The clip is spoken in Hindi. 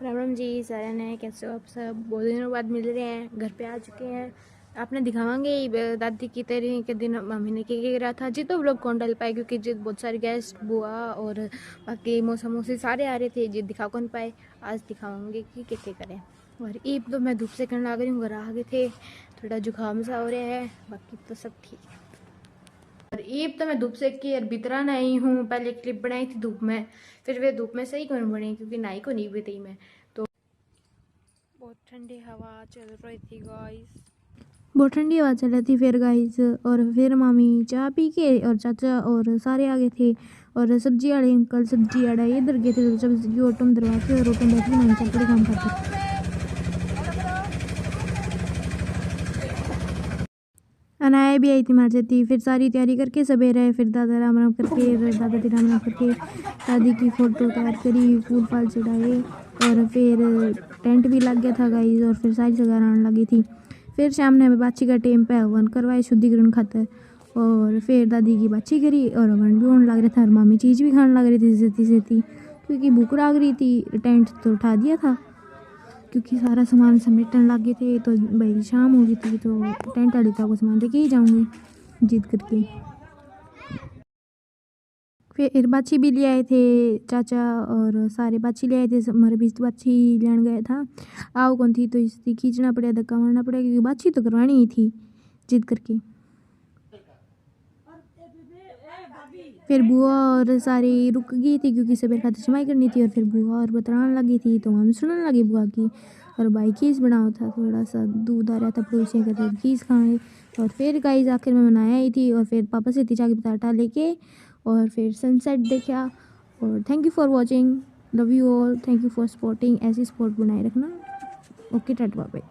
राम राम जी सारे ने कैसे हो आप सब। बहुत दिनों बाद मिल रहे हैं, घर पे आ चुके हैं। आपने दिखावांगे दादी की तेरी के दिन मम्मी ने क्या रहा था जी, तो व्लॉग कौन डाल पाए क्योंकि जी बहुत सारे गेस्ट बुआ और बाकी मौसा मौसी सारे आ रहे थे जी, दिखा कौन पाए। आज दिखावांगे कि क्या करें। और ईद तो मैं धूप से करने लग रही हूँ, घर आ गए थे, थोड़ा जुकाम सा हो रहा है, बाकी तो सब ठीक है। और ईब तो मैं धूप सेक के भीतरा नहीं हूँ। पहले क्लिप बनाई थी धूप में, फिर वे धूप में सही कौन बनी क्योंकि नाई को नहीं भी थी मैं तो। बहुत ठंडी हवा चल रही थी गाइस, बहुत ठंडी हवा चल रही थी फिर गाइस। और फिर मामी चाय पी के और चाचा और सारे आ गए थे। और सब्जी वाले अंकल सब्जी आड़ा इधर गए थे, तो सब्जी ऑटो में दरवा के और ऑटो में बैठ के मामी चल पड़े काम करते। अनाया भी आई थी मार जाती, फिर सारी तैयारी करके सवेरे फिर दादा राम राम करके दादा दी राम राम करके दादी की फ़ोटो तैयार करी, फूल फाल चढ़ाए और फिर टेंट भी लग गया था गाइस। और फिर सारी जगह आने लगी थी। फिर शाम ने हमें बाची का टेम पे हवन करवाए शुद्धिकरण खातर। और फिर दादी की बाची करी और हवन भी होने लग रहा था और मामी चीज़ भी खाने लग रही थी सेती सेती, क्योंकि भूख लग रही थी। टेंट तो उठा दिया था क्योंकि सारा सामान समेटने लगे थे, तो भाई शाम हो गई थी, तो टेंट वाली को सामान लेके ही जाऊंगी जिद करके। फिर बाछी भी ले आए थे चाचा और सारे बाछी ले आए थे, हमारे बीच बाछी लेने गया था। आओ कौन थी तो इसकी खींचना पड़ा, धक्का मारना पड़ा क्योंकि बाछी तो करवानी ही थी जिद करके। फिर बुआ और सारी रुक गई थी क्योंकि सवेर खाते समाई करनी थी। और फिर बुआ और बतलाने लगी थी तो हम सुनने लगे बुआ की। और भाई खीस बनाओ था, थोड़ा सा दूध आ रहा था पड़ोसियों का, तो खीस खाए। और फिर गाइस आखिर में बनाया ही थी। और फिर पापा से जाके बताटा लेके और फिर सनसेट देखा। और thank you for watching, love you all, thank you for supporting, ऐसी सपोर्ट बनाए रखना। Okay tata bye.